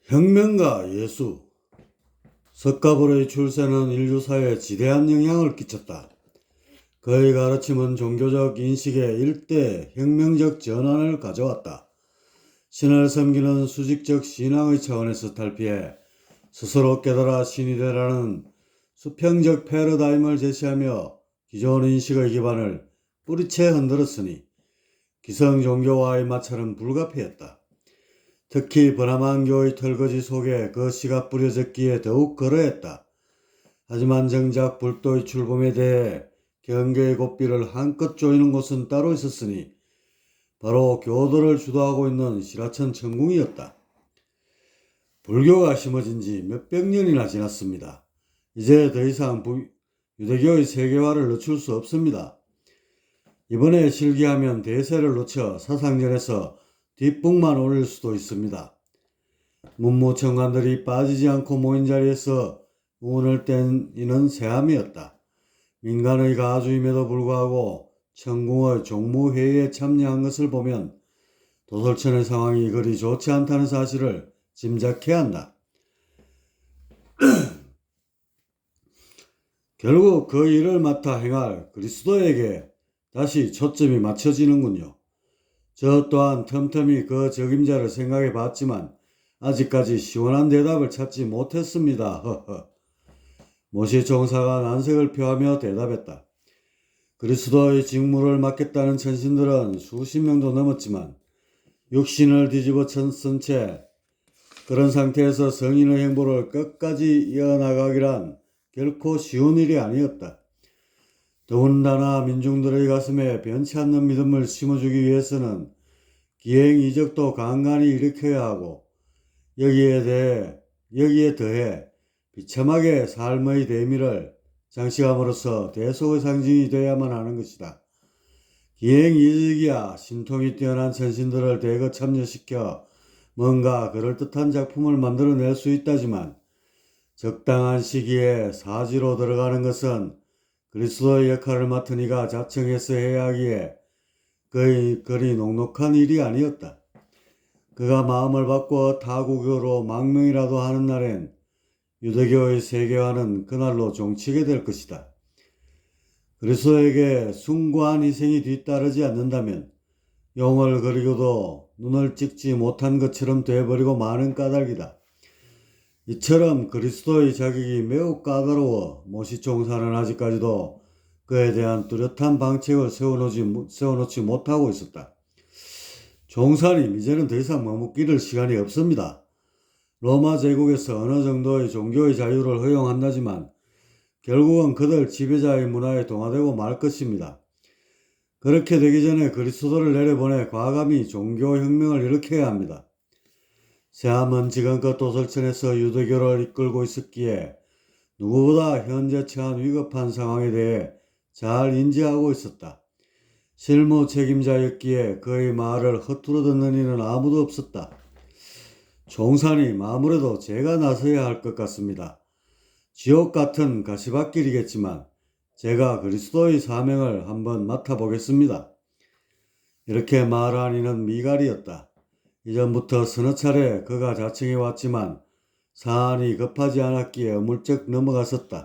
혁명가 예수, 석가볼의 출세는 인류사에 지대한 영향을 끼쳤다. 그의 가르침은 종교적 인식의 일대 혁명적 전환을 가져왔다. 신을 섬기는 수직적 신앙의 차원에서 탈피해 스스로 깨달아 신이 되라는 수평적 패러다임을 제시하며 기존 인식의 기반을 뿌리채 흔들었으니 기성 종교와의 마찰은 불가피했다. 특히 브라만교의 털거지 속에 그 씨가 뿌려졌기에 더욱 그러했다. 하지만 정작 불도의 출범에 대해 경계의 고삐를 한껏 조이는 곳은 따로 있었으니 바로 교도를 주도하고 있는 시라천 천궁이었다. 불교가 심어진 지 몇백 년이나 지났습니다. 이제 더 이상 유대교의 세계화를 늦출 수 없습니다. 이번에 실기하면 대세를 놓쳐 사상전에서 뒷북만 올릴 수도 있습니다. 문무청관들이 빠지지 않고 모인 자리에서 운을 뗀 이는 세함이었다. 민간의 가주임에도 불구하고 천궁의 종무회의에 참여한 것을 보면 도솔천의 상황이 그리 좋지 않다는 사실을 짐작해야 한다. 결국 그 일을 맡아 행할 그리스도에게 다시 초점이 맞춰지는군요. 저 또한 틈틈이 그 적임자를 생각해 봤지만 아직까지 시원한 대답을 찾지 못했습니다. 허허. 모시 총사가 난색을 표하며 대답했다. 그리스도의 직무를 맡겠다는 천신들은 수십 명도 넘었지만 육신을 뒤집어 쓴 채 그런 상태에서 성인의 행보를 끝까지 이어나가기란 결코 쉬운 일이 아니었다. 더군다나 민중들의 가슴에 변치 않는 믿음을 심어주기 위해서는 기행 이적도 간간히 일으켜야 하고 여기에 더해 비참하게 삶의 대미를 장식함으로써 대속의 상징이 되어야만 하는 것이다. 기행 이적이야 신통이 뛰어난 천신들을 대거 참여시켜 뭔가 그럴듯한 작품을 만들어낼 수 있다지만 적당한 시기에 사지로 들어가는 것은 그리스도의 역할을 맡은 이가 자청해서 해야 하기에 그리 녹록한 일이 아니었다. 그가 마음을 바꿔 타국어로 망명이라도 하는 날엔 유대교의 세계화는 그날로 종치게 될 것이다. 그리스도에게 숭고한 희생이 뒤따르지 않는다면 용을 그리고도 눈을 찍지 못한 것처럼 돼버리고 마는 까닭이다. 이처럼 그리스도의 자격이 매우 까다로워 모시 총사는 아직까지도 그에 대한 뚜렷한 방책을 세워놓지 못하고 있었다. 종사님, 이제는 더 이상 머뭇기를 시간이 없습니다. 로마 제국에서 어느 정도의 종교의 자유를 허용한다지만 결국은 그들 지배자의 문화에 동화되고 말 것입니다. 그렇게 되기 전에 그리스도를 내려보내 과감히 종교혁명을 일으켜야 합니다. 세함은 지금껏 도솔천에서 유대교를 이끌고 있었기에 누구보다 현재 처한 위급한 상황에 대해 잘 인지하고 있었다. 실무 책임자였기에 그의 말을 허투루 듣는 이는 아무도 없었다. 종사님, 아무래도 제가 나서야 할 것 같습니다. 지옥 같은 가시밭길이겠지만 제가 그리스도의 사명을 한번 맡아보겠습니다. 이렇게 말한 이는 미갈이었다. 이전부터 서너 차례 그가 자청해 왔지만 사안이 급하지 않았기에 어물쩍 넘어갔었다.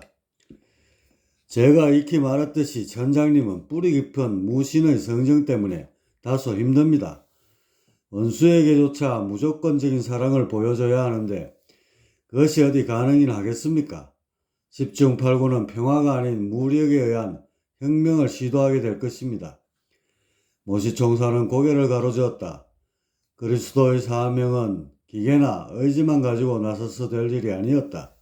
제가 익히 말했듯이 천장님은 뿌리 깊은 무신의 성정 때문에 다소 힘듭니다. 원수에게조차 무조건적인 사랑을 보여줘야 하는데 그것이 어디 가능이나 하겠습니까? 10중 8구는 평화가 아닌 무력에 의한 혁명을 시도하게 될 것입니다. 모시 총사는 고개를 가로저었다. 그리스도의 사명은 기계나 의지만 가지고 나서서 될 일이 아니었다.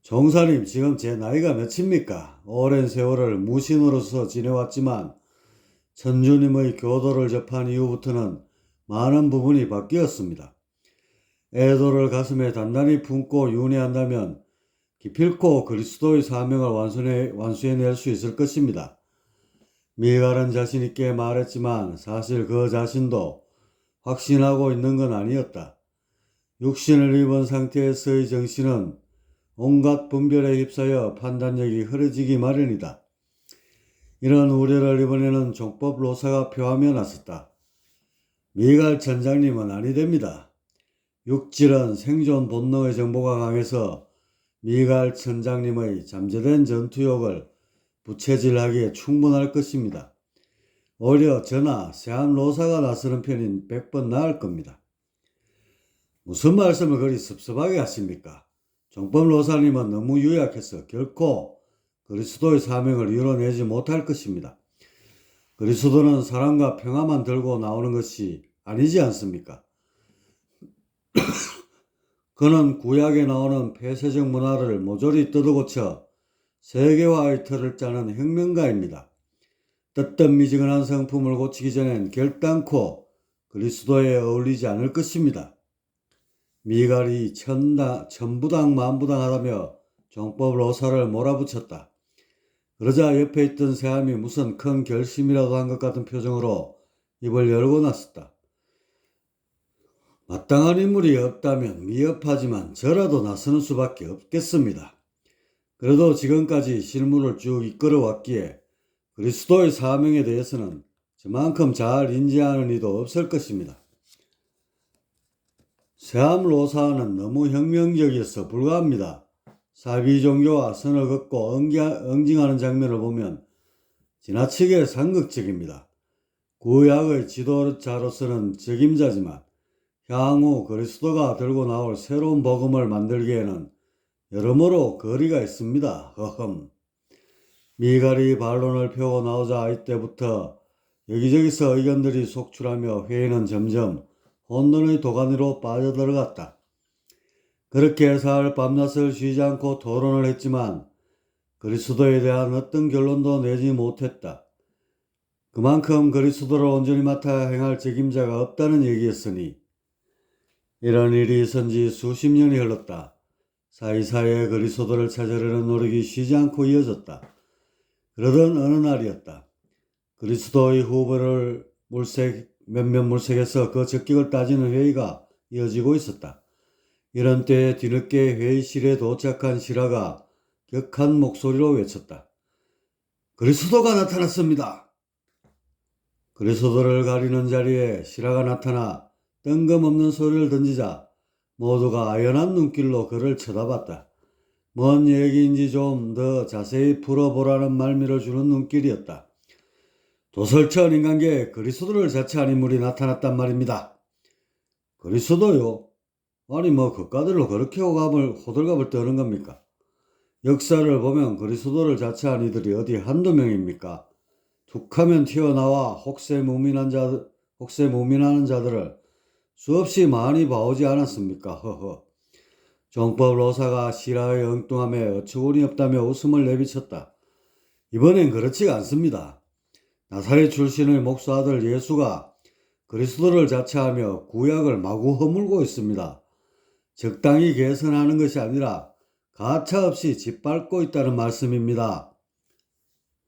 종사님, 지금 제 나이가 몇입니까? 오랜 세월을 무신으로서 지내왔지만 천주님의 교도를 접한 이후부터는 많은 부분이 바뀌었습니다. 애도를 가슴에 단단히 품고 윤회한다면 기필코 그리스도의 사명을 완수해낼 수 있을 것입니다. 미갈은 자신있게 말했지만 사실 그 자신도 확신하고 있는 건 아니었다. 육신을 입은 상태에서의 정신은 온갖 분별에 휩싸여 판단력이 흐려지기 마련이다. 이런 우려를 이번에는 종법 로사가 표하며 나섰다. 미갈 천장님은 아니 됩니다. 육질은 생존 본능의 정보가 강해서 미갈 천장님의 잠재된 전투욕을 부채질하기에 충분할 것입니다. 오히려 저나 세암 로사가 나서는 편이 100번 나을 겁니다. 무슨 말씀을 그리 섭섭하게 하십니까? 정법 로사님은 너무 유약해서 결코 그리스도의 사명을 이뤄내지 못할 것입니다. 그리스도는 사랑과 평화만 들고 나오는 것이 아니지 않습니까? 그는 구약에 나오는 폐쇄적 문화를 모조리 뜯어고쳐 세계화의 틀을 짜는 혁명가입니다. 뜨뜻미지근한 성품을 고치기 전엔 결단코 그리스도에 어울리지 않을 것입니다. 미갈이 천부당 만부당하다며 정법 로사를 몰아붙였다. 그러자 옆에 있던 세암이 무슨 큰 결심이라도 한 것 같은 표정으로 입을 열고 났었다. 마땅한 인물이 없다면 미흡하지만 저라도 나서는 수밖에 없겠습니다. 그래도 지금까지 실무를 쭉 이끌어왔기에 그리스도의 사명에 대해서는 저만큼 잘 인지하는 이도 없을 것입니다. 세암 로사는 너무 혁명적이어서 불가합니다. 사비 종교와 선을 긋고 응징하는 장면을 보면 지나치게 상극적입니다. 구약의 지도자로서는 적임자지만 향후 그리스도가 들고 나올 새로운 복음을 만들기에는 여러모로 거리가 있습니다. 미갈이 반론을 펴고 나오자 이때부터 여기저기서 의견들이 속출하며 회의는 점점 혼돈의 도가니로 빠져들어갔다. 그렇게 사흘 밤낮을 쉬지 않고 토론을 했지만 그리스도에 대한 어떤 결론도 내지 못했다. 그만큼 그리스도를 온전히 맡아 행할 책임자가 없다는 얘기였으니 이런 일이 있은 지 수십 년이 흘렀다. 사이사이에 그리스도를 찾으려는 노력이 쉬지 않고 이어졌다. 그러던 어느 날이었다. 그리스도의 후보를 몇몇 물색에서 그 적격을 따지는 회의가 이어지고 있었다. 이런 때에 뒤늦게 회의실에 도착한 시라가 격한 목소리로 외쳤다. 그리스도가 나타났습니다. 그리스도를 가리는 자리에 시라가 나타나 뜬금없는 소리를 던지자 모두가 아연한 눈길로 그를 쳐다봤다. 뭔 얘기인지 좀 더 자세히 풀어보라는 말미를 주는 눈길이었다. 도설천 인간계에 그리스도를 자처한 인물이 나타났단 말입니다. 그리스도요? 아니 그까들로 그렇게 호들갑을 떠는 겁니까? 역사를 보면 그리스도를 자처한 이들이 어디 한두 명입니까? 툭하면 튀어나와 혹세무민하는 자들을 수없이 많이 봐오지 않았습니까? 정법 로사가 시라의 엉뚱함에 어처구니 없다며 웃음을 내비쳤다. 이번엔 그렇지가 않습니다. 나사렛 출신의 목사 아들 예수가 그리스도를 자처하며 구약을 마구 허물고 있습니다. 적당히 개선하는 것이 아니라 가차없이 짓밟고 있다는 말씀입니다.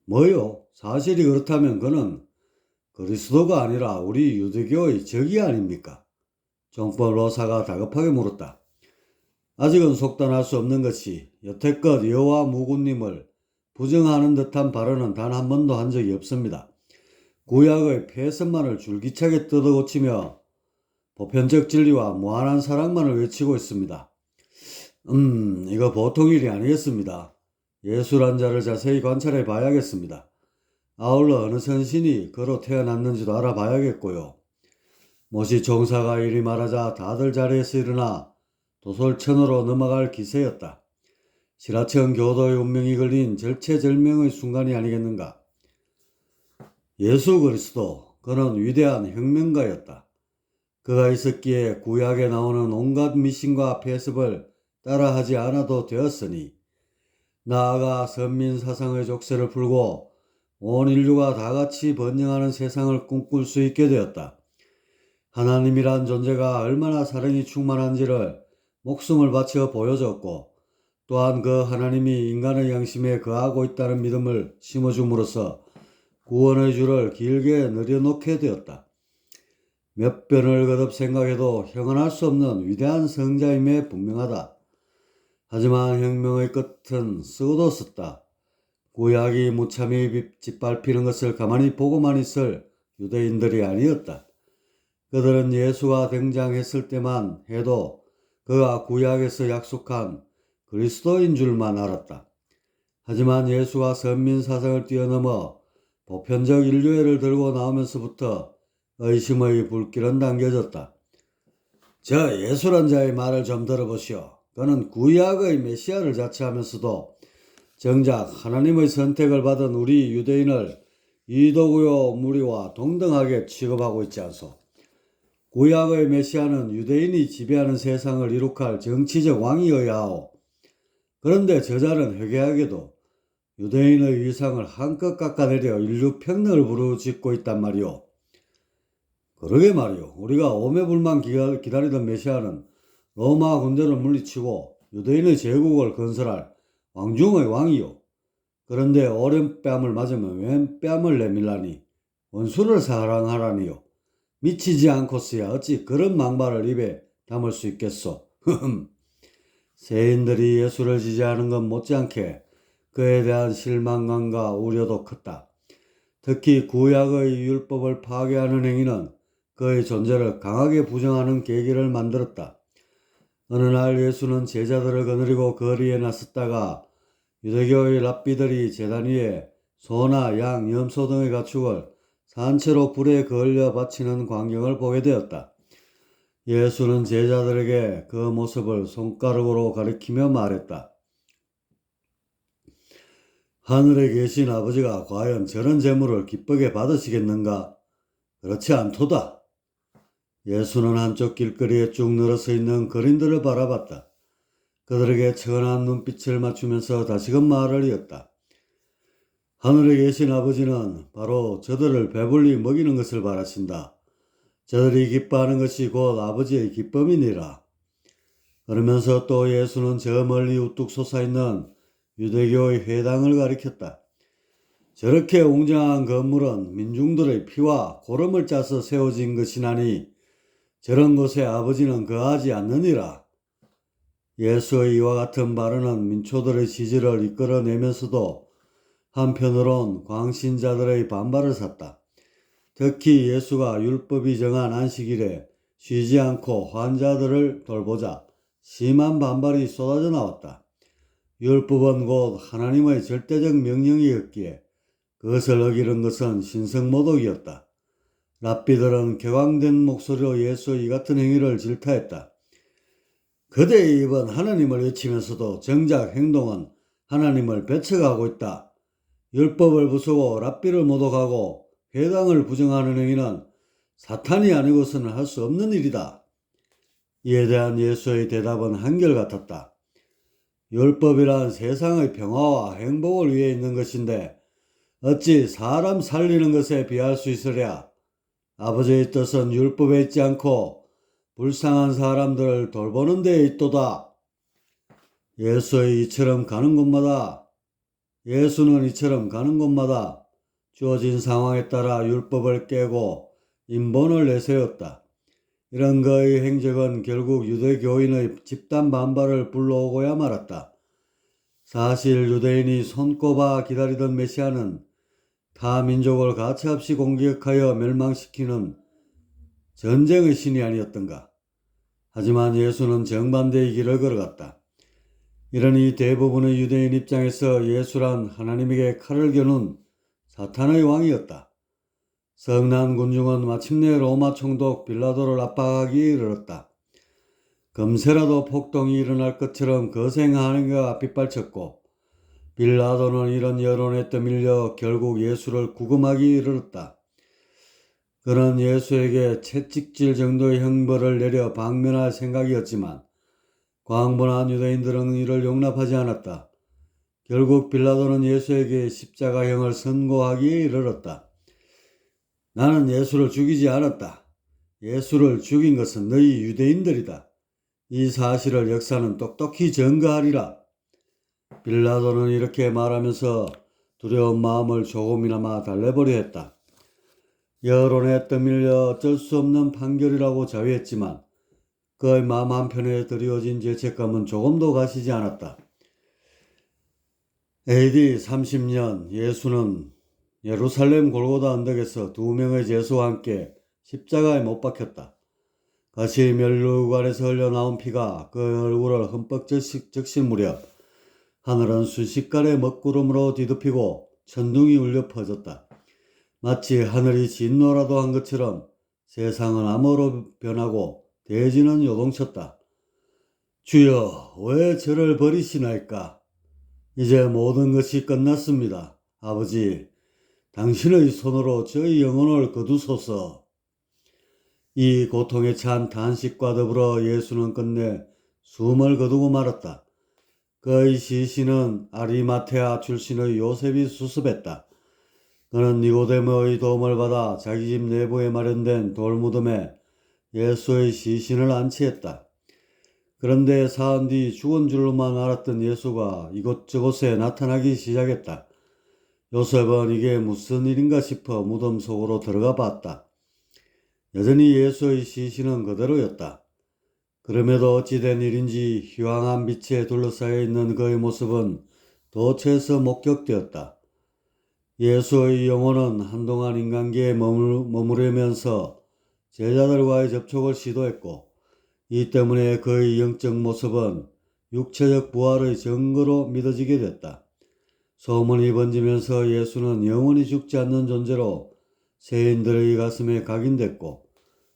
뭐요? 사실이 그렇다면 그는 그리스도가 아니라 우리 유대교의 적이 아닙니까? 정법 로사가 다급하게 물었다. 아직은 속단할 수 없는 것이 여태껏 여호와 무군님을 부정하는 듯한 발언은 단 한 번도 한 적이 없습니다. 구약의 폐선만을 줄기차게 뜯어고치며 보편적 진리와 무한한 사랑만을 외치고 있습니다. 이거 보통 일이 아니겠습니다. 예수란 자를 자세히 관찰해 봐야겠습니다. 아울러 어느 선신이 그로 태어났는지도 알아봐야겠고요. 모시 종사가 이리 말하자 다들 자리에서 일어나 도솔천으로 넘어갈 기세였다. 시라청 교도의 운명이 걸린 절체절명의 순간이 아니겠는가. 예수 그리스도, 그는 위대한 혁명가였다. 그가 있었기에 구약에 나오는 온갖 미신과 폐습을 따라하지 않아도 되었으니 나아가 선민사상의 족쇄를 풀고 온 인류가 다같이 번영하는 세상을 꿈꿀 수 있게 되었다. 하나님이란 존재가 얼마나 사랑이 충만한지를 목숨을 바쳐 보여줬고 또한 그 하나님이 인간의 양심에 거하고 있다는 믿음을 심어줌으로써 구원의 줄을 길게 늘여놓게 되었다. 몇 번을 거듭 생각해도 형언할 수 없는 위대한 성자임에 분명하다. 하지만 혁명의 끝은 쓰고도 썼다. 구약이 무참히 짓밟히는 것을 가만히 보고만 있을 유대인들이 아니었다. 그들은 예수가 등장했을 때만 해도 그가 구약에서 약속한 그리스도인 줄만 알았다. 하지만 예수가 선민사상을 뛰어넘어 보편적 인류애를 들고 나오면서부터 의심의 불길은 당겨졌다. 저 예수란 자의 말을 좀 들어보시오. 그는 구약의 메시아를 자처하면서도 정작 하나님의 선택을 받은 우리 유대인을 이도구요 무리와 동등하게 취급하고 있지 않소. 구약의 메시아는 유대인이 지배하는 세상을 이룩할 정치적 왕이어야 하오. 그런데 저자는 회개하게도 유대인의 위상을 한껏 깎아내려 인류 평등을 부르짖고 있단 말이오. 그러게 말이오. 우리가 오매불망 기다리던 메시아는 로마 군대를 물리치고 유대인의 제국을 건설할 왕중의 왕이요. 그런데 오른뺨을 맞으면 왼뺨을 내밀라니 원수를 사랑하라니요. 미치지 않고서야 어찌 그런 망발을 입에 담을 수 있겠소. 세인들이 예수를 지지하는 건 못지않게 그에 대한 실망감과 우려도 컸다. 특히 구약의 율법을 파괴하는 행위는 그의 존재를 강하게 부정하는 계기를 만들었다. 어느 날 예수는 제자들을 거느리고 거리에 나섰다가 유대교의 랍비들이 제단 위에 소나 양, 염소 등의 가축을 산채로 불에 그을려 바치는 광경을 보게 되었다. 예수는 제자들에게 그 모습을 손가락으로 가리키며 말했다. 하늘에 계신 아버지가 과연 저런 재물을 기쁘게 받으시겠는가? 그렇지 않도다. 예수는 한쪽 길거리에 쭉 늘어서 있는 거린들을 바라봤다. 그들에게 천한 눈빛을 맞추면서 다시금 말을 이었다. 하늘에 계신 아버지는 바로 저들을 배불리 먹이는 것을 바라신다. 저들이 기뻐하는 것이 곧 아버지의 기쁨이니라. 그러면서 또 예수는 저 멀리 우뚝 솟아있는 유대교의 회당을 가리켰다. 저렇게 웅장한 건물은 민중들의 피와 고름을 짜서 세워진 것이나니 저런 곳에 아버지는 거하지 않느니라. 예수의 이와 같은 발언은 민초들의 지지를 이끌어내면서도 한편으론 광신자들의 반발을 샀다. 특히 예수가 율법이 정한 안식일에 쉬지 않고 환자들을 돌보자 심한 반발이 쏟아져 나왔다. 율법은 곧 하나님의 절대적 명령이었기에 그것을 어기는 것은 신성모독이었다. 랍비들은 격앙된 목소리로 예수의 이 같은 행위를 질타했다. 그대의 입은 하나님을 외치면서도 정작 행동은 하나님을 배척하고 있다. 율법을 부수고 랍비를 모독하고 회당을 부정하는 행위는 사탄이 아니고서는 할 수 없는 일이다. 이에 대한 예수의 대답은 한결같았다. 율법이란 세상의 평화와 행복을 위해 있는 것인데 어찌 사람 살리는 것에 비할 수 있으랴. 아버지의 뜻은 율법에 있지 않고 불쌍한 사람들을 돌보는 데에 있도다. 예수는 이처럼 가는 곳마다 주어진 상황에 따라 율법을 깨고 인본을 내세웠다. 이런 그의 행적은 결국 유대교인의 집단 반발을 불러오고야 말았다. 사실 유대인이 손꼽아 기다리던 메시아는 타 민족을 가차없이 공격하여 멸망시키는 전쟁의 신이 아니었던가. 하지만 예수는 정반대의 길을 걸어갔다. 이러니 대부분의 유대인 입장에서 예수란 하나님에게 칼을 겨눈 사탄의 왕이었다. 성난 군중은 마침내 로마 총독 빌라도를 압박하기에 이르렀다. 금세라도 폭동이 일어날 것처럼 거센하는가 빗발쳤고 빌라도는 이런 여론에 떠밀려 결국 예수를 구금하기에 이르렀다. 그는 예수에게 채찍질 정도의 형벌을 내려 방면할 생각이었지만 광분한 유대인들은 이를 용납하지 않았다. 결국 빌라도는 예수에게 십자가형을 선고하기에 이르렀다. 나는 예수를 죽이지 않았다. 예수를 죽인 것은 너희 유대인들이다. 이 사실을 역사는 똑똑히 증거하리라. 빌라도는 이렇게 말하면서 두려운 마음을 조금이나마 달래보려 했다. 여론에 떠밀려 어쩔 수 없는 판결이라고 자위했지만 그의 마음 한편에 드리워진 죄책감은 조금도 가시지 않았다. AD 30년 예수는 예루살렘 골고다 언덕에서 2명의 제수와 함께 십자가에 못 박혔다. 가시 면류관에서 흘러나온 피가 그 얼굴을 흠뻑 적실 무렵 하늘은 순식간에 먹구름으로 뒤덮이고 천둥이 울려 퍼졌다. 마치 하늘이 진노라도 한 것처럼 세상은 암호로 변하고 대지는 요동쳤다. 주여, 왜 저를 버리시나이까? 이제 모든 것이 끝났습니다. 아버지, 당신의 손으로 저의 영혼을 거두소서. 이 고통에 찬 탄식과 더불어 예수는 끝내 숨을 거두고 말았다. 그의 시신은 아리마테아 출신의 요셉이 수습했다. 그는 니고데모의 도움을 받아 자기 집 내부에 마련된 돌무덤에 예수의 시신을 안치했다. 그런데 사흘 뒤 죽은 줄로만 알았던 예수가 이곳저곳에 나타나기 시작했다. 요셉은 이게 무슨 일인가 싶어 무덤 속으로 들어가 봤다. 여전히 예수의 시신은 그대로였다. 그럼에도 어찌된 일인지 희황한 빛에 둘러싸여 있는 그의 모습은 도처에서 목격되었다. 예수의 영혼은 한동안 인간계에 머무르면서 제자들과의 접촉을 시도했고, 이 때문에 그의 영적 모습은 육체적 부활의 증거로 믿어지게 됐다. 소문이 번지면서 예수는 영원히 죽지 않는 존재로 세인들의 가슴에 각인됐고,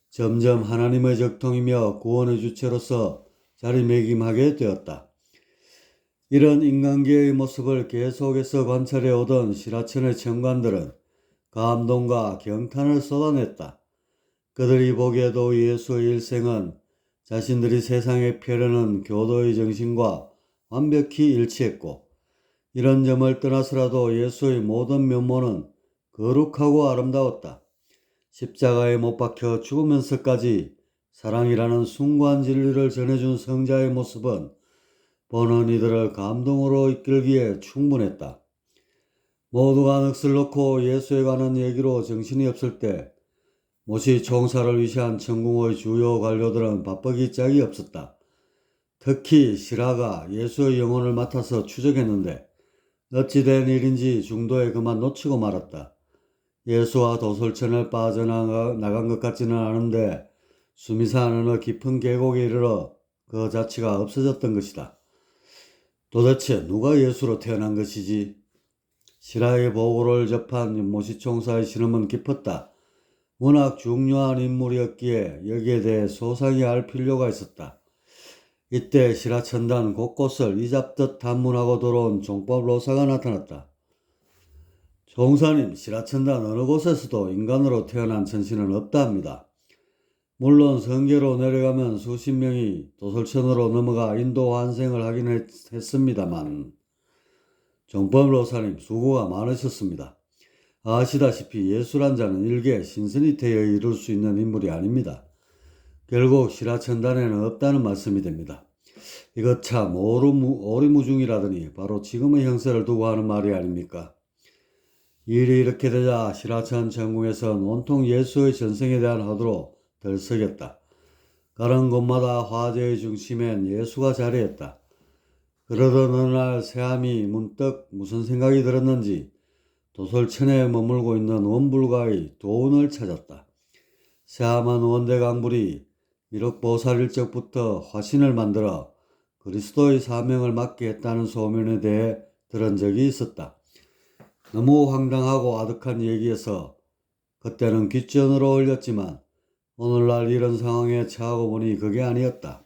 점점 하나님의 적통이며 구원의 주체로서 자리매김하게 되었다. 이런 인간계의 모습을 계속해서 관찰해 오던 시라천의 청관들은 감동과 경탄을 쏟아냈다. 그들이 보기에도 예수의 일생은 자신들이 세상에 펴려는 교도의 정신과 완벽히 일치했고, 이런 점을 떠나서라도 예수의 모든 면모는 거룩하고 아름다웠다. 십자가에 못 박혀 죽으면서까지 사랑이라는 숭고한 진리를 전해준 성자의 모습은 보는 이들을 감동으로 이끌기에 충분했다. 모두가 넋을 놓고 예수에 관한 얘기로 정신이 없을 때 모시 총사를 위시한 천궁의 주요 관료들은 바쁘기 짝이 없었다. 특히 시라가 예수의 영혼을 맡아서 추적했는데 어찌된 일인지 중도에 그만 놓치고 말았다. 예수와 도솔천을 빠져나간 것 같지는 않은데 수미산 어느 깊은 계곡에 이르러 그 자취가 없어졌던 것이다. 도대체 누가 예수로 태어난 것이지? 시라의 보고를 접한 모시총사의 신음은 깊었다. 워낙 중요한 인물이었기에 여기에 대해 소상히 알 필요가 있었다. 이때 시라천단 곳곳을 이잡듯 단문하고 들어온 종법 로사가 나타났다. 종사님, 시라천단 어느 곳에서도 인간으로 태어난 천신은 없다 합니다. 물론 성계로 내려가면 수십 명이 도솔천으로 넘어가 인도 환생을 하긴 했습니다만 종법 로사님 수고가 많으셨습니다. 아시다시피 예수란 자는 일개 신선이 되어 이룰 수 있는 인물이 아닙니다. 결국 시라천단에는 없다는 말씀이 됩니다. 이것 참 오리무중이라더니 바로 지금의 형세를 두고 하는 말이 아닙니까? 일이 이렇게 되자 시라천 천궁에선 온통 예수의 전생에 대한 화두로 들썩였다. 가는 곳마다 화제의 중심엔 예수가 자리했다. 그러던 어느 날 새함이 문득 무슨 생각이 들었는지 도솔천에 머물고 있는 원불가의 도운을 찾았다. 새함은 원대강불이 미륵보살일적부터 화신을 만들어 그리스도의 사명을 맡게 했다는 소문에 대해 들은 적이 있었다. 너무 황당하고 아득한 얘기여서 그때는 귓전으로 흘렸지만 오늘날 이런 상황에 처하고 보니 그게 아니었다.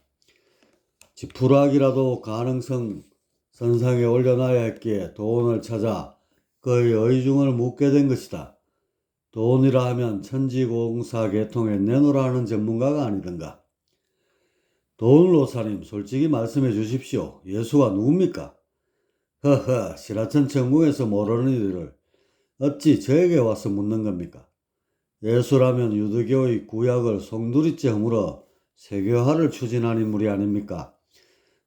지푸라기라도 가능성 선상에 올려놔야 했기에 도운을 찾아 그의 의중을 묻게 된 것이다. 도운이라 하면 천지공사 계통에 내놓으라 하는 전문가가 아니던가. 도운 로사님, 솔직히 말씀해 주십시오. 예수가 누굽니까? 허허, 시라천 천궁에서 모르는 일을 어찌 저에게 와서 묻는 겁니까? 예수라면 유대교의 구약을 송두리째 허물어 세교화를 추진한 인물이 아닙니까?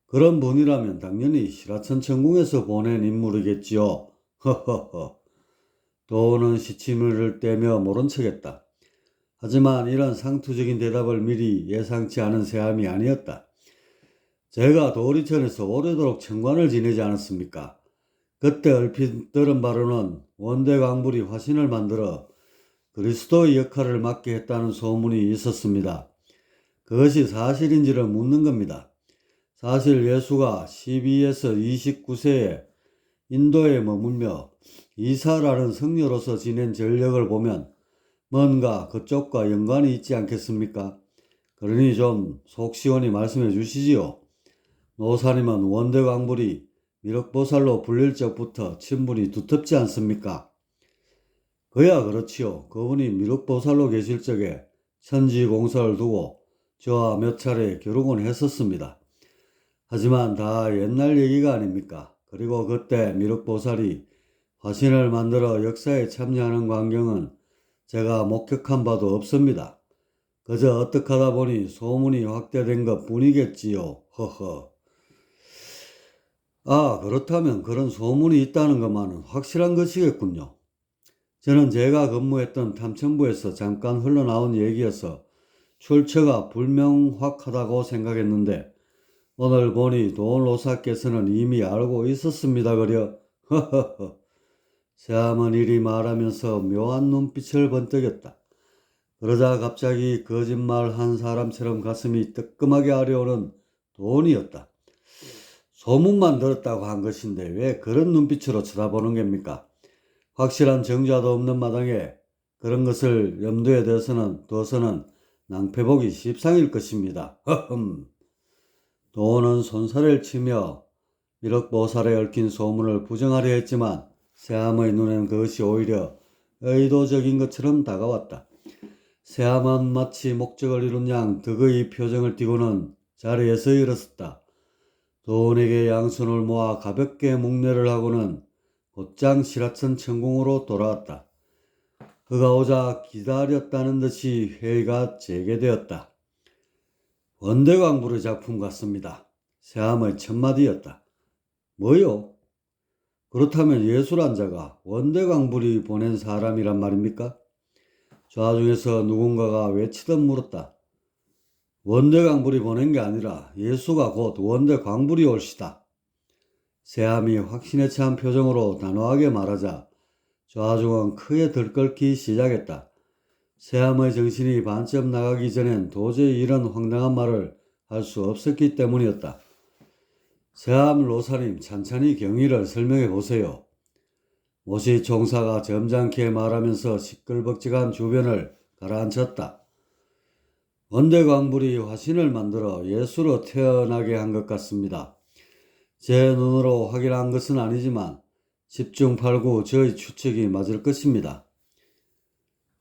그런 분이라면 당연히 시라천 천궁에서 보낸 인물이겠지요. 허허허. 도우는 시침을 떼며 모른 척했다. 하지만 이런 상투적인 대답을 미리 예상치 않은 새함이 아니었다. 제가 도리천에서 오래도록 천관을 지내지 않았습니까? 그때 얼핏 들은 바로는 원대광불이 화신을 만들어 그리스도의 역할을 맡게 했다는 소문이 있었습니다. 그것이 사실인지를 묻는 겁니다. 사실 예수가 12에서 29세에 인도에 머물며 이사라는 성녀로서 지낸 전력을 보면 뭔가 그쪽과 연관이 있지 않겠습니까? 그러니 좀 속 시원히 말씀해 주시지요. 노사님은 원대광불이 미륵보살로 불릴 적부터 친분이 두텁지 않습니까? 그야 그렇지요. 그분이 미륵보살로 계실 적에 천지공사를 두고 저와 몇 차례 겨루곤 했었습니다. 하지만 다 옛날 얘기가 아닙니까? 그리고 그때 미륵보살이 화신을 만들어 역사에 참여하는 광경은 제가 목격한 바도 없습니다. 그저 어떻게 하다 보니 소문이 확대된 것 뿐이겠지요. 허허. 아, 그렇다면 그런 소문이 있다는 것만은 확실한 것이겠군요. 저는 제가 근무했던 탐천부에서 잠깐 흘러나온 얘기여서 출처가 불명확하다고 생각했는데 오늘 보니 도노사께서는 이미 알고 있었습니다. 그려. 허허허. 새암은 이리 말하면서 묘한 눈빛을 번뜩였다. 그러자 갑자기 거짓말한 사람처럼 가슴이 뜨끔하게 아려오는 돈이었다. 소문만 들었다고 한 것인데 왜 그런 눈빛으로 쳐다보는 겁니까? 확실한 정자도 없는 마당에 그런 것을 염두에 둬서는 낭패보기 십상일 것입니다. 허흠. 도는 손살을 치며 미륵보살에 얽힌 소문을 부정하려 했지만 새암의 눈에는 그것이 오히려 의도적인 것처럼 다가왔다. 새암은 마치 목적을 이룬 양 득의 표정을 띠고는 자리에서 일어섰다. 도원에게 양손을 모아 가볍게 묵례를 하고는 곧장 시라천 천궁으로 돌아왔다. 그가 오자 기다렸다는 듯이 회의가 재개되었다. 원대광불의 작품 같습니다. 새암의 첫마디였다. 뭐요? 그렇다면 예술한 자가 원대광불이 보낸 사람이란 말입니까? 좌중에서 누군가가 외치듯 물었다. 원대광불이 보낸 게 아니라 예수가 곧 원대광불이 올시다. 새암이 확신에 찬 표정으로 단호하게 말하자 좌중은 크게 들끓기 시작했다. 새암의 정신이 반쯤 나가기 전엔 도저히 이런 황당한 말을 할 수 없었기 때문이었다. 새암 로사님, 찬찬히 경위를 설명해 보세요. 모시 총사가 점잖게 말하면서 시끌벅적한 주변을 가라앉혔다. 원대광불이 화신을 만들어 예수로 태어나게 한 것 같습니다. 제 눈으로 확인한 것은 아니지만 집중팔구 저의 추측이 맞을 것입니다.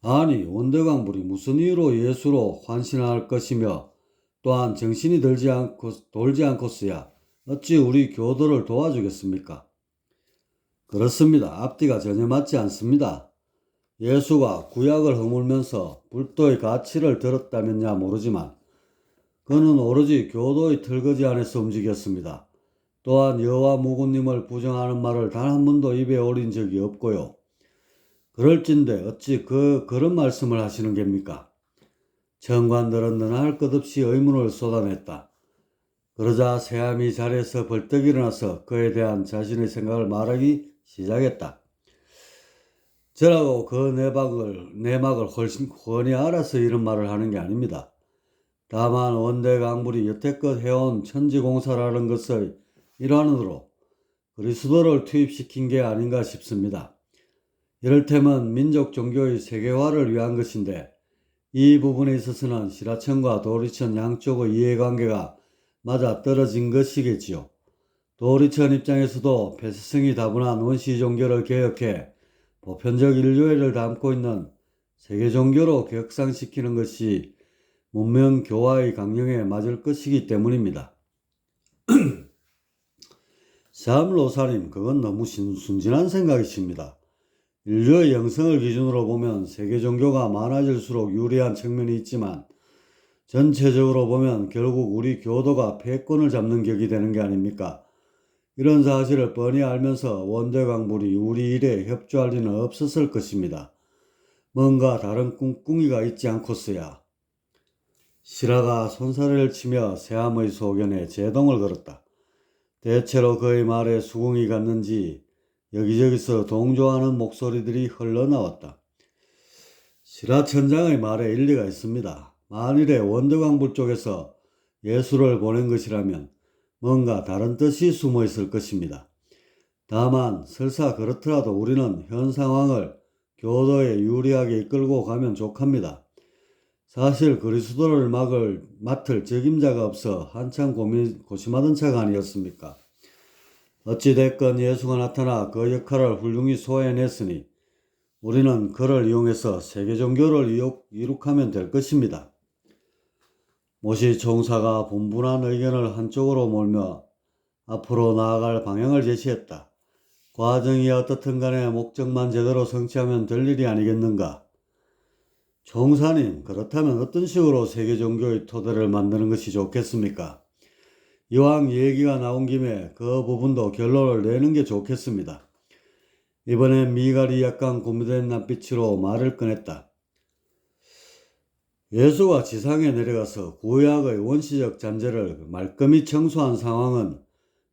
아니, 원대광불이 무슨 이유로 예수로 환신할 것이며 또한 정신이 돌지 않고서야 어찌 우리 교도를 도와주겠습니까? 그렇습니다. 앞뒤가 전혀 맞지 않습니다. 예수가 구약을 허물면서 불도의 가치를 들었다면야 모르지만 그는 오로지 교도의 틀거지 안에서 움직였습니다. 또한 여호와 무군님을 부정하는 말을 단 한 번도 입에 올린 적이 없고요. 그럴진데 어찌 그런 말씀을 하시는 겁니까? 정관들은 너나 것 없이 의문을 쏟아냈다. 그러자 새암이 자리에서 벌떡 일어나서 그에 대한 자신의 생각을 말하기 시작했다. 저라고 그 내막을 훨씬 훤히 알아서 이런 말을 하는 게 아닙니다. 다만 원대광불이 여태껏 해온 천지공사라는 것의 일환으로 그리스도를 투입시킨 게 아닌가 싶습니다. 이를테면 민족 종교의 세계화를 위한 것인데 이 부분에 있어서는 시라천과 도리천 양쪽의 이해관계가 맞아떨어진 것이겠지요. 도리천 입장에서도 폐쇄성이 다분한 원시 종교를 개혁해 보편적 인류애를 담고 있는 세계 종교로 격상시키는 것이 문명 교화의 강령에 맞을 것이기 때문입니다. 샴로사님, 그건 너무 순진한 생각이십니다. 인류의 영성을 기준으로 보면 세계 종교가 많아질수록 유리한 측면이 있지만 전체적으로 보면 결국 우리 교도가 패권을 잡는 격이 되는 게 아닙니까? 이런 사실을 뻔히 알면서 원대광불이 우리 일에 협조할 리는 없었을 것입니다. 뭔가 다른 꿍꿍이가 있지 않고서야. 시라가 손사래를 치며 새암의 소견에 제동을 걸었다. 대체로 그의 말에 수긍이 갔는지 여기저기서 동조하는 목소리들이 흘러나왔다. 시라천장의 말에 일리가 있습니다. 만일에 원더강불 쪽에서 예수를 보낸 것이라면 뭔가 다른 뜻이 숨어 있을 것입니다. 다만 설사 그렇더라도 우리는 현 상황을 교도에 유리하게 이끌고 가면 족합니다. 사실 그리스도를 맡을 적임자가 없어 한참 고심하던 차가 아니었습니까? 어찌됐건 예수가 나타나 그 역할을 훌륭히 소화해냈으니 우리는 그를 이용해서 세계 종교를 이룩하면 될 것입니다. 모시 총사가 분분한 의견을 한쪽으로 몰며 앞으로 나아갈 방향을 제시했다. 과정이 어떻든 간에 목적만 제대로 성취하면 될 일이 아니겠는가? 총사님, 그렇다면 어떤 식으로 세계 종교의 토대를 만드는 것이 좋겠습니까? 이왕 얘기가 나온 김에 그 부분도 결론을 내는 게 좋겠습니다. 이번엔 미갈이 약간 고무된 낯빛으로 말을 꺼냈다. 예수가 지상에 내려가서 구약의 원시적 잔재를 말끔히 청소한 상황은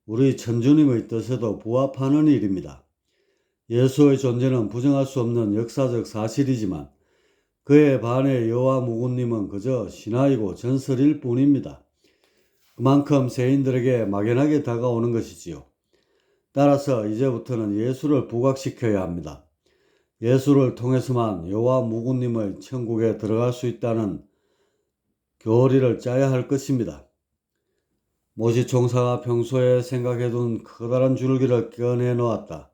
우리 천주님의 뜻에도 부합하는 일입니다. 예수의 존재는 부정할 수 없는 역사적 사실이지만 그에 반해 여호와 무군님은 그저 신화이고 전설일 뿐입니다. 그만큼 세인들에게 막연하게 다가오는 것이지요. 따라서 이제부터는 예수를 부각시켜야 합니다. 예수를 통해서만 여호와 무군님의 천국에 들어갈 수 있다는 교리를 짜야 할 것입니다. 모시 총사가 평소에 생각해둔 커다란 줄기를 꺼내 놓았다.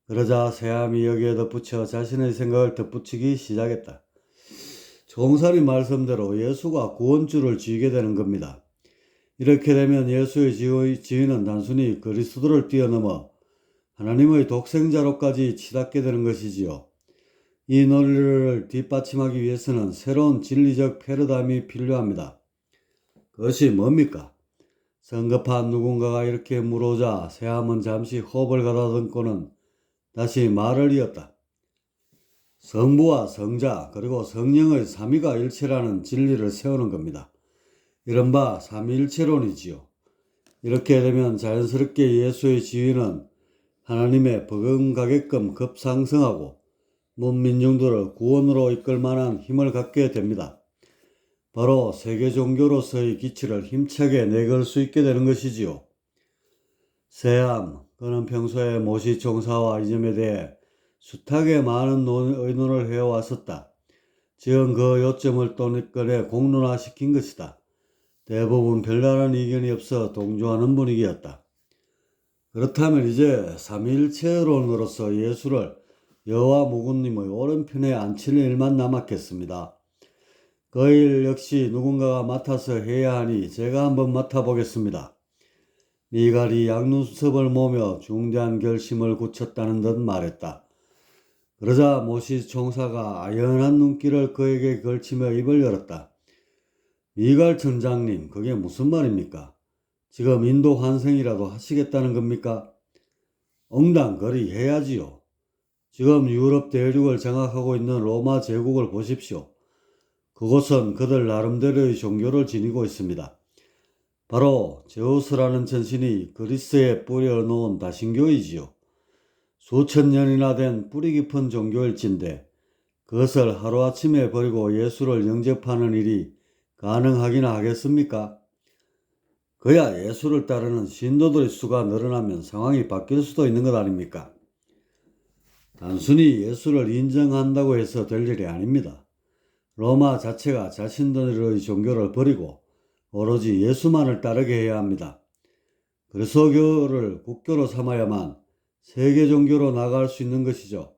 그러자 세암이 여기에 덧붙여 자신의 생각을 덧붙이기 시작했다. 총사님 말씀대로 예수가 구원주를 쥐게 되는 겁니다. 이렇게 되면 예수의 지위는 단순히 그리스도를 뛰어넘어 하나님의 독생자로까지 치닫게 되는 것이지요. 이 논리를 뒷받침하기 위해서는 새로운 진리적 패러다임이 필요합니다. 그것이 뭡니까? 성급한 누군가가 이렇게 물어오자 세암은 잠시 호흡을 가다듬고는 다시 말을 이었다. 성부와 성자 그리고 성령의 삼위가 일체라는 진리를 세우는 겁니다. 이른바 삼위일체론이지요. 이렇게 되면 자연스럽게 예수의 지위는 하나님의 버금가게끔 급상승하고 문민중들을 구원으로 이끌 만한 힘을 갖게 됩니다. 바로 세계 종교로서의 기치를 힘차게 내걸 수 있게 되는 것이지요. 세암, 그는 평소에 모시 총사와 이 점에 대해 숱하게 많은 의논을 해왔었다. 지금 그 요점을 또 꺼내 공론화시킨 것이다. 대부분 별다른 의견이 없어 동조하는 분위기였다. 그렇다면 이제 삼위일체론으로서 예수를 여호와 무군님의 오른편에 앉힐 일만 남았겠습니다. 그 일 역시 누군가가 맡아서 해야 하니 제가 한번 맡아보겠습니다. 미갈이 양눈썹을 모며 중대한 결심을 굳혔다는 듯 말했다. 그러자 모시 총사가 아연한 눈길을 그에게 걸치며 입을 열었다. 미갈 천장님, 그게 무슨 말입니까? 지금 인도 환생이라도 하시겠다는 겁니까? 엉당거리 해야지요. 지금 유럽 대륙을 장악하고 있는 로마 제국을 보십시오. 그곳은 그들 나름대로의 종교를 지니고 있습니다. 바로 제우스라는 전신이 그리스에 뿌려놓은 다신교이지요. 수천 년이나 된 뿌리 깊은 종교일진데 그것을 하루아침에 버리고 예수를 영접하는 일이 가능하기나 하겠습니까? 그야 예수를 따르는 신도들의 수가 늘어나면 상황이 바뀔 수도 있는 것 아닙니까? 단순히 예수를 인정한다고 해서 될 일이 아닙니다. 로마 자체가 자신들의 종교를 버리고 오로지 예수만을 따르게 해야 합니다. 그리스도교를 국교로 삼아야만 세계 종교로 나갈 수 있는 것이죠.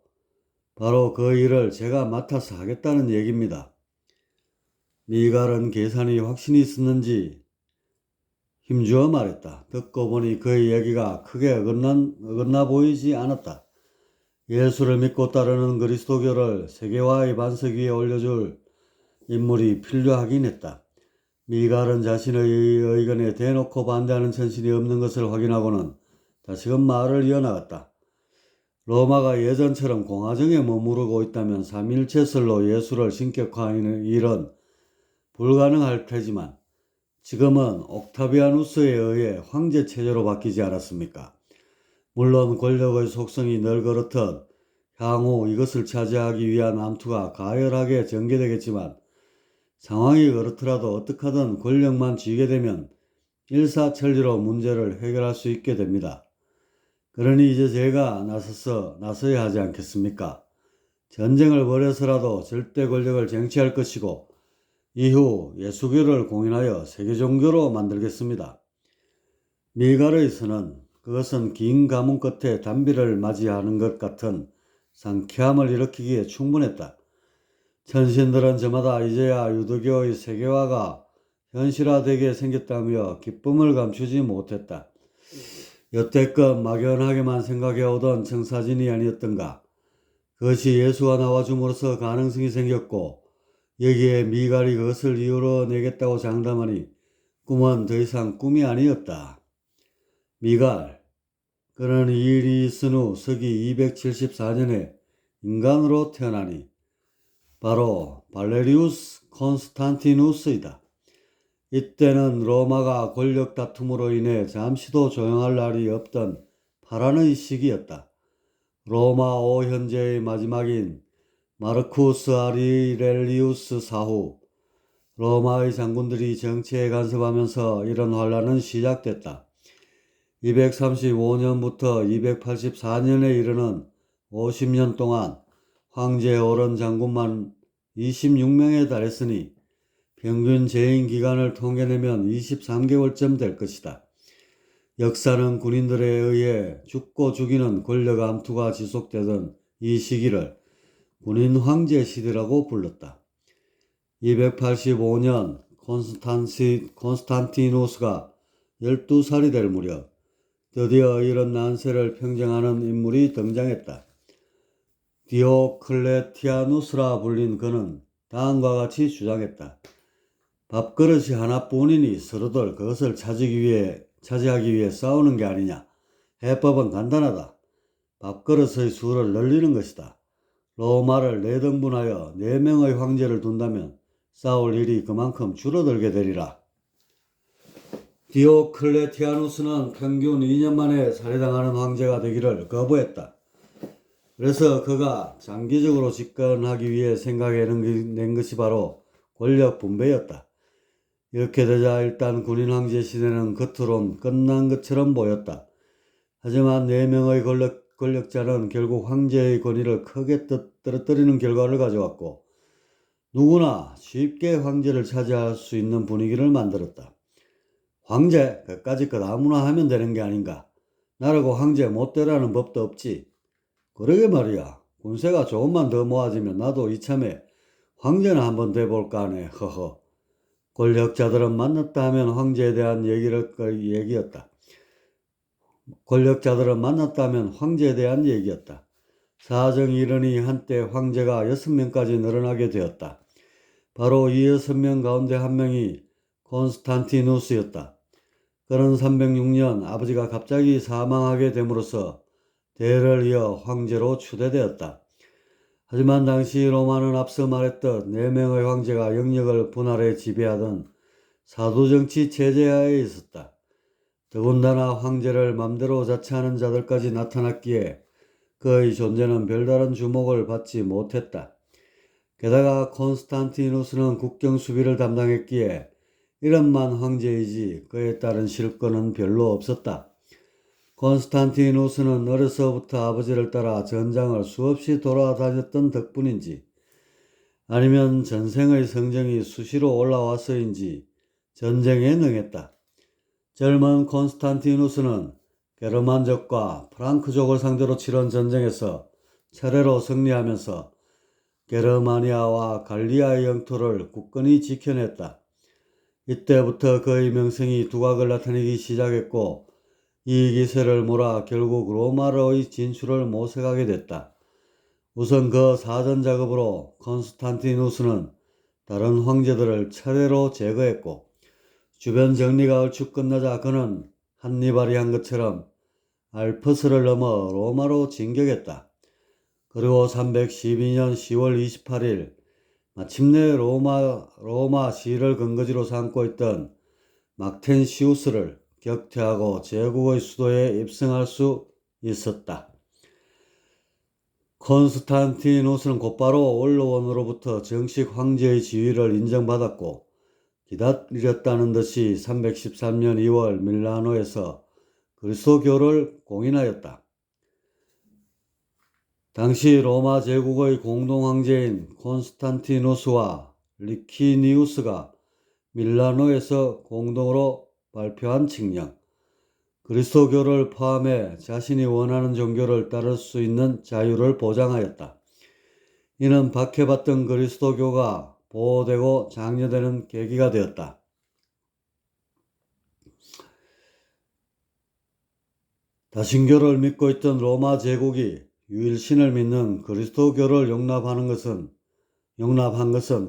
바로 그 일을 제가 맡아서 하겠다는 얘기입니다. 미갈은 계산이 확신이 있었는지 힘주어 말했다. 듣고 보니 그의 얘기가 크게 어긋나 보이지 않았다. 예수를 믿고 따르는 그리스도교를 세계화의 반석 위에 올려줄 인물이 필요하긴 했다. 미갈은 자신의 의견에 대놓고 반대하는 천신이 없는 것을 확인하고는 다시금 말을 이어나갔다. 로마가 예전처럼 공화정에 머무르고 있다면 삼일체설로 예수를 신격화하는 일은 불가능할 테지만 지금은 옥타비아누스에 의해 황제 체제로 바뀌지 않았습니까? 물론 권력의 속성이 늘 그렇듯 향후 이것을 차지하기 위한 암투가 가열하게 전개되겠지만 상황이 그렇더라도 어떻게든 권력만 쥐게 되면 일사천리로 문제를 해결할 수 있게 됩니다. 그러니 이제 제가 나서야 하지 않겠습니까? 전쟁을 벌여서라도 절대 권력을 쟁취할 것이고 이후 예수교를 공인하여 세계 종교로 만들겠습니다. 미갈의 선언, 그것은 긴 가문 끝에 단비를 맞이하는 것 같은 상쾌함을 일으키기에 충분했다. 천신들은 저마다 이제야 유도교의 세계화가 현실화되게 생겼다며 기쁨을 감추지 못했다. 여태껏 막연하게만 생각해오던 청사진이 아니었던가. 그것이 예수가 나와줌으로써 가능성이 생겼고 여기에 미갈이 그것을 이유로 내겠다고 장담하니 꿈은 더 이상 꿈이 아니었다. 미갈, 그는 이 일이 있은 후 서기 274년에 인간으로 태어나니 바로 발레리우스 콘스탄티누스이다. 이때는 로마가 권력 다툼으로 인해 잠시도 조용할 날이 없던 파란의 시기였다. 로마 5현제의 마지막인 마르쿠스 아리렐리우스 사후 로마의 장군들이 정치에 간섭하면서 이런 환란은 시작됐다. 235년부터 284년에 이르는 50년 동안 황제 오른 장군만 26명에 달했으니 평균 재임 기간을 통계내면 23개월쯤 될 것이다. 역사는 군인들에 의해 죽고 죽이는 권력 암투가 지속되던 이 시기를 군인 황제 시대라고 불렀다. 285년 콘스탄티누스가 12살이 될 무렵 드디어 이런 난세를 평정하는 인물이 등장했다. 디오클레티아누스라 불린 그는 다음과 같이 주장했다. 밥그릇이 하나뿐이니 서로들 그것을 차지하기 위해 싸우는 게 아니냐. 해법은 간단하다. 밥그릇의 수를 늘리는 것이다. 로마를 4등분하여 4명의 황제를 둔다면 싸울 일이 그만큼 줄어들게 되리라. 디오클레티아누스는 평균 2년 만에 살해당하는 황제가 되기를 거부했다. 그래서 그가 장기적으로 집권하기 위해 생각해낸 것이 바로 권력 분배였다. 이렇게 되자 일단 군인 황제 시대는 겉으론 끝난 것처럼 보였다. 하지만 4명의 권력자는 결국 황제의 권위를 크게 떨어뜨리는 결과를 가져왔고 누구나 쉽게 황제를 차지할 수 있는 분위기를 만들었다. 황제, 그까짓 것 아무나 하면 되는 게 아닌가. 나라고 황제 못 되라는 법도 없지. 그러게 말이야. 군세가 조금만 더 모아지면 나도 이참에 황제나 한번 돼볼까 하네. 허허. 권력자들은 만났다 하면 황제에 대한 얘기였다. 권력자들은 만났다 하면 황제에 대한 얘기였다. 사정이 이르니 한때 황제가 6명까지 늘어나게 되었다. 바로 이 6명 가운데 한 명이 콘스탄티누스였다. 그는 306년 아버지가 갑자기 사망하게 됨으로써 대를 이어 황제로 추대되었다. 하지만 당시 로마는 앞서 말했듯 4명의 황제가 영역을 분할해 지배하던 사도정치 체제하에 있었다. 더군다나 황제를 맘대로 자처하는 자들까지 나타났기에 그의 존재는 별다른 주목을 받지 못했다. 게다가 콘스탄티누스는 국경 수비를 담당했기에 이름만 황제이지 그에 따른 실권은 별로 없었다. 콘스탄티누스는 어려서부터 아버지를 따라 전장을 수없이 돌아다녔던 덕분인지 아니면 전생의 성정이 수시로 올라와서인지 전쟁에 능했다. 젊은 콘스탄티누스는 게르만족과 프랑크족을 상대로 치른 전쟁에서 차례로 승리하면서 게르마니아와 갈리아의 영토를 굳건히 지켜냈다. 이때부터 그의 명성이 두각을 나타내기 시작했고 이 기세를 몰아 결국 로마로의 진출을 모색하게 됐다. 우선 그 사전 작업으로 콘스탄티누스는 다른 황제들을 차례로 제거했고 주변 정리가 얼추 끝나자 그는 한니발이 한 것처럼 알프스를 넘어 로마로 진격했다. 그리고 312년 10월 28일 마침내 로마 시를 근거지로 삼고 있던 막텐시우스를 격퇴하고 제국의 수도에 입성할 수 있었다. 콘스탄티누스는 곧바로 원로원으로부터 정식 황제의 지위를 인정받았고 기다렸다는 듯이 313년 2월 밀라노에서 그리스도교를 공인하였다. 당시 로마 제국의 공동황제인 콘스탄티누스와 리키니우스가 밀라노에서 공동으로 발표한 칙령, 그리스도교를 포함해 자신이 원하는 종교를 따를 수 있는 자유를 보장하였다. 이는 박해받던 그리스도교가 보호되고 장려되는 계기가 되었다. 다신교를 믿고 있던 로마 제국이 유일신을 믿는 그리스도교를 용납한 것은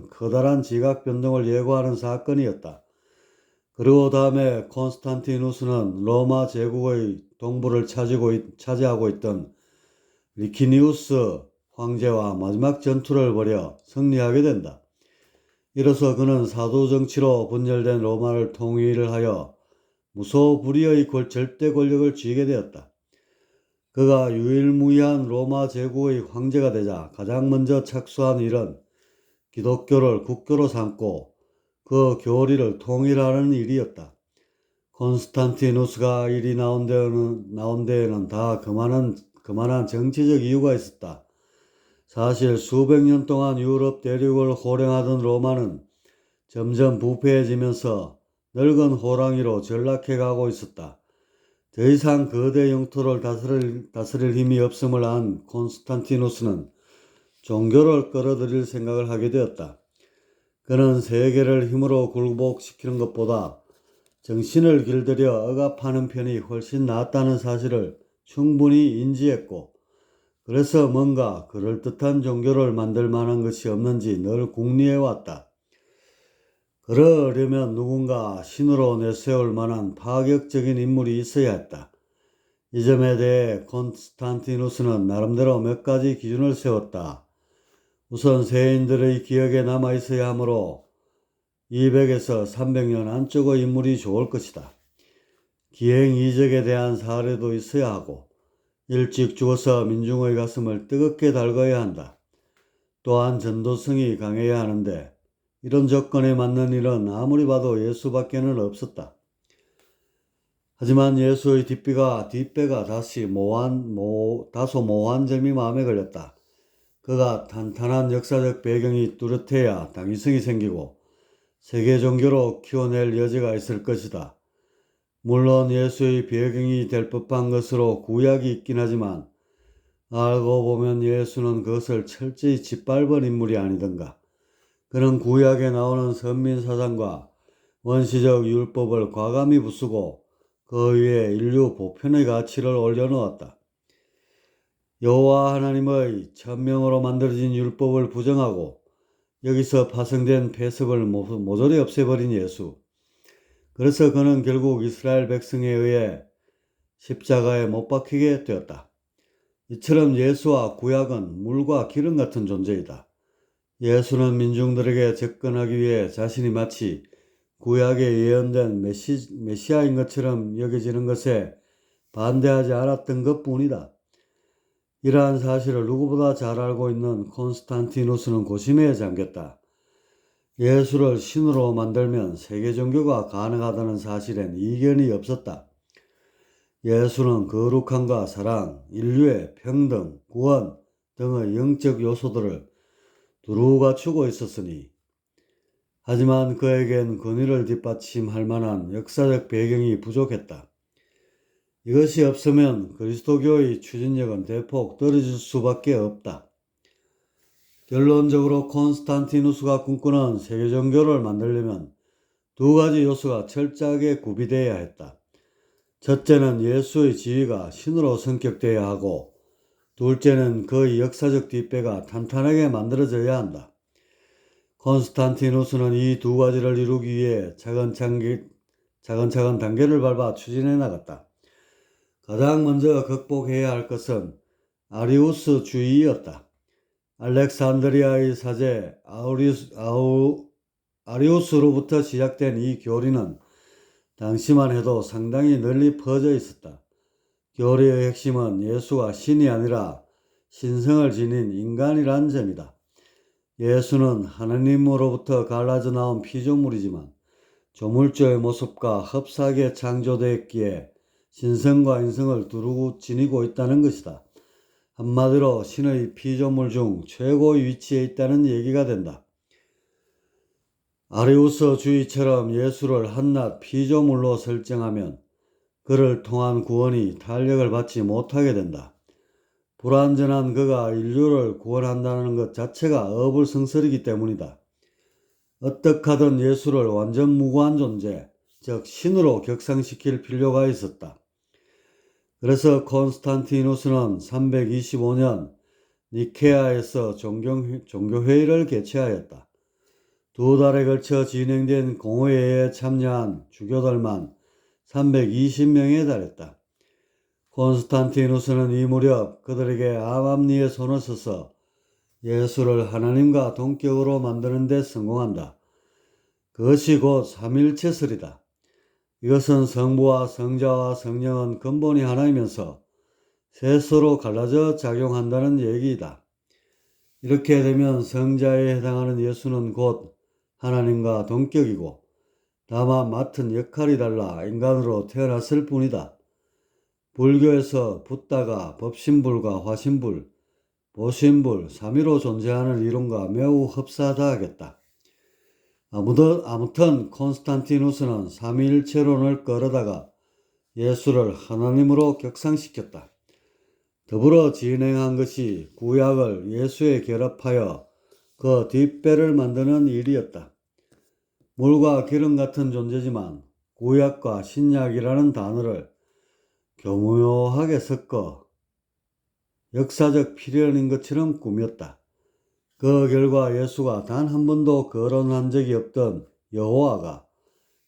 커다란 지각 변동을 예고하는 사건이었다. 그리고 다음에 콘스탄티누스는 로마 제국의 동부를 차지하고 있던 리키니우스 황제와 마지막 전투를 벌여 승리하게 된다. 이로써 그는 사도 정치로 분열된 로마를 통일을 하여 무소불위의 절대 권력을 쥐게 되었다. 그가 유일무이한 로마 제국의 황제가 되자 가장 먼저 착수한 일은 기독교를 국교로 삼고 그 교리를 통일하는 일이었다. 콘스탄티누스가 일이 나온 데에는 다 그만한 정치적 이유가 있었다. 사실 수백 년 동안 유럽 대륙을 호령하던 로마는 점점 부패해지면서 늙은 호랑이로 전락해가고 있었다. 더 이상 거대 영토를 다스릴 힘이 없음을 안 콘스탄티누스는 종교를 끌어들일 생각을 하게 되었다. 그는 세계를 힘으로 굴복시키는 것보다 정신을 길들여 억압하는 편이 훨씬 낫다는 사실을 충분히 인지했고, 그래서 뭔가 그럴듯한 종교를 만들 만한 것이 없는지 늘 궁리해왔다. 그러려면 누군가 신으로 내세울 만한 파격적인 인물이 있어야 했다. 이 점에 대해 콘스탄티누스는 나름대로 몇 가지 기준을 세웠다. 우선 세인들의 기억에 남아있어야 하므로 200에서 300년 안쪽의 인물이 좋을 것이다. 기행이적에 대한 사례도 있어야 하고 일찍 죽어서 민중의 가슴을 뜨겁게 달궈야 한다. 또한 전도성이 강해야 하는데 이런 조건에 맞는 일은 아무리 봐도 예수밖에는 없었다. 하지만 예수의 뒷배가 다소 모호한 점이 마음에 걸렸다. 그가 탄탄한 역사적 배경이 뚜렷해야 당위성이 생기고 세계 종교로 키워낼 여지가 있을 것이다. 물론 예수의 배경이 될 법한 것으로 구약이 있긴 하지만 알고 보면 예수는 그것을 철저히 짓밟은 인물이 아니던가. 그는 구약에 나오는 선민사상과 원시적 율법을 과감히 부수고 그 위에 인류 보편의 가치를 올려놓았다. 여호와 하나님의 천명으로 만들어진 율법을 부정하고 여기서 파생된 폐습을 모조리 없애버린 예수. 그래서 그는 결국 이스라엘 백성에 의해 십자가에 못 박히게 되었다. 이처럼 예수와 구약은 물과 기름 같은 존재이다. 예수는 민중들에게 접근하기 위해 자신이 마치 구약에 예언된 메시아인 것처럼 여겨지는 것에 반대하지 않았던 것뿐이다. 이러한 사실을 누구보다 잘 알고 있는 콘스탄티누스는 고심에 잠겼다. 예수를 신으로 만들면 세계 종교가 가능하다는 사실엔 이견이 없었다. 예수는 거룩함과 사랑, 인류의 평등, 구원 등의 영적 요소들을 두루 갖추고 있었으니, 하지만 그에겐 권위를 뒷받침할 만한 역사적 배경이 부족했다. 이것이 없으면 그리스도교의 추진력은 대폭 떨어질 수밖에 없다. 결론적으로 콘스탄티누스가 꿈꾸는 세계 종교를 만들려면 두 가지 요소가 철저하게 구비되어야 했다. 첫째는 예수의 지위가 신으로 성격되어야 하고, 둘째는 그의 역사적 뒷배가 탄탄하게 만들어져야 한다. 콘스탄티누스는 이 두 가지를 이루기 위해 차근차근 단계를 밟아 추진해 나갔다. 가장 먼저 극복해야 할 것은 아리우스주의였다. 알렉산드리아의 사제 아리우스로부터 시작된 이 교리는 당시만 해도 상당히 널리 퍼져 있었다. 교리의 핵심은 예수가 신이 아니라 신성을 지닌 인간이란 점이다. 예수는 하느님으로부터 갈라져 나온 피조물이지만 조물주의 모습과 흡사하게 창조되었기에 신성과 인성을 두루 지니고 있다는 것이다. 한마디로 신의 피조물 중 최고의 위치에 있다는 얘기가 된다. 아리우스 주의처럼 예수를 한낱 피조물로 설정하면 그를 통한 구원이 탄력을 받지 못하게 된다. 불완전한 그가 인류를 구원한다는 것 자체가 어불성설이기 때문이다. 어떻게 하든 예수를 완전 무고한 존재, 즉 신으로 격상시킬 필요가 있었다. 그래서 콘스탄티누스는 325년 니케아에서 종교회의를 개최하였다. 2달에 걸쳐 진행된 공회에 참여한 주교들만 320명에 달했다. 콘스탄티누스는 이 무렵 그들에게 암암리에 손을 써서 예수를 하나님과 동격으로 만드는 데 성공한다. 그것이 곧 삼일체설이다. 이것은 성부와 성자와 성령은 근본이 하나이면서 셋으로 갈라져 작용한다는 얘기이다. 이렇게 되면 성자에 해당하는 예수는 곧 하나님과 동격이고 다만 맡은 역할이 달라 인간으로 태어났을 뿐이다. 불교에서 붓다가 법신불과 화신불, 보신불, 삼위로 존재하는 이론과 매우 흡사하다 하겠다. 아무튼 콘스탄티누스는 삼위일체론을 끌어다가 예수를 하나님으로 격상시켰다. 더불어 진행한 것이 구약을 예수에 결합하여 그 뒷배를 만드는 일이었다. 물과 기름 같은 존재지만 구약과 신약이라는 단어를 교묘하게 섞어 역사적 필연인 것처럼 꾸몄다. 그 결과 예수가 단 한 번도 거론한 적이 없던 여호와가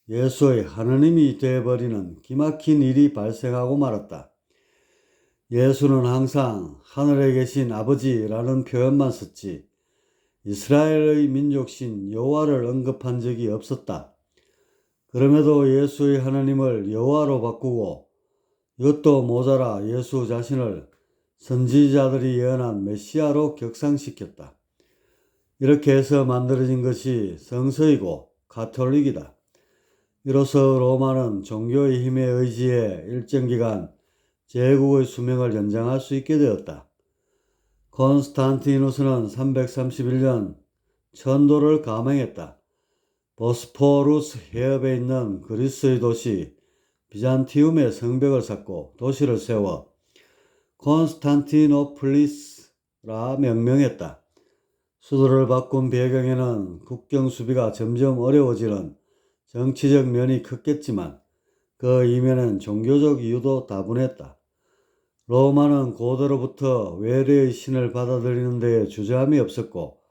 예수의 하느님이 되어버리는 기막힌 일이 발생하고 말았다. 예수는 항상 하늘에 계신 아버지라는 표현만 썼지 이스라엘의 민족신 여호와를 언급한 적이 없었다. 그럼에도 예수의 하나님을 여호와로 바꾸고 이것도 모자라 예수 자신을 선지자들이 예언한 메시아로 격상시켰다. 이렇게 해서 만들어진 것이 성서이고 가톨릭이다. 이로써 로마는 종교의 힘에 의지해 일정 기간 제국의 수명을 연장할 수 있게 되었다. 콘스탄티누스는 331년 천도를 감행했다. 보스포루스 해협에 있는 그리스의 도시 비잔티움에 성벽을 쌓고 도시를 세워 콘스탄티노플리스라 명명했다. 수도를 바꾼 배경에는 국경 수비가 점점 어려워지는 정치적 면이 컸겠지만 그 이면은 종교적 이유도 다분했다. 로마는 고대로부터 외래의 신을 받아들이는 데에 주저함이 없었고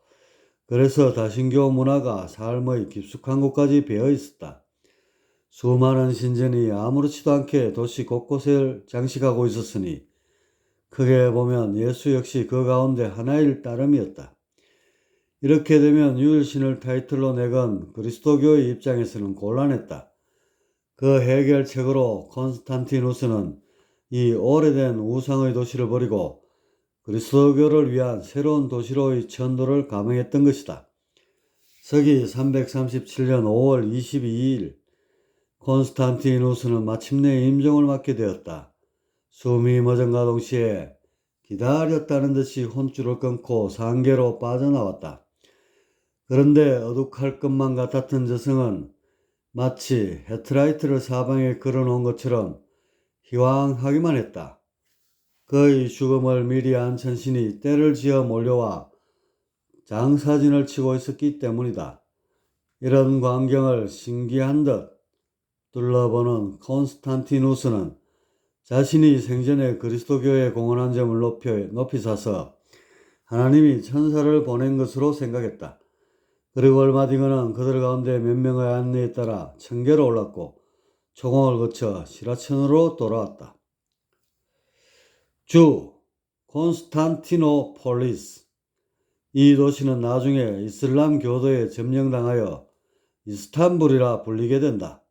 그래서 다신교 문화가 삶의 깊숙한 곳까지 배어 있었다. 수많은 신전이 아무렇지도 않게 도시 곳곳을 장식하고 있었으니 크게 보면 예수 역시 그 가운데 하나일 따름이었다. 이렇게 되면 유일신을 타이틀로 내건 그리스도교의 입장에서는 곤란했다. 그 해결책으로 콘스탄티누스는 이 오래된 우상의 도시를 버리고 그리스도교를 위한 새로운 도시로의 천도를 감행했던 것이다. 서기 337년 5월 22일 콘스탄티누스는 마침내 임종을 맞게 되었다. 숨이 멎은가 동시에 기다렸다는 듯이 혼줄을 끊고 상계로 빠져나왔다. 그런데 어둑할 것만 같았던 저승은 마치 헤트라이트를 사방에 걸어놓은 것처럼 희왕하기만 했다. 그의 죽음을 미리 안 천신이 때를 지어 몰려와 장사진을 치고 있었기 때문이다. 이런 광경을 신기한 듯 둘러보는 콘스탄티누스는 자신이 생전에 그리스도교에 공헌한 점을 높이 사서 하나님이 천사를 보낸 것으로 생각했다. 그리고 얼마 뒤 그는 그들 가운데 몇 명의 안내에 따라 천계로 올랐고 초공을 거쳐 시라천으로 돌아왔다. 주 콘스탄티노폴리스. 이 도시는 나중에 이슬람 교도에 점령당하여 이스탄불이라 불리게 된다.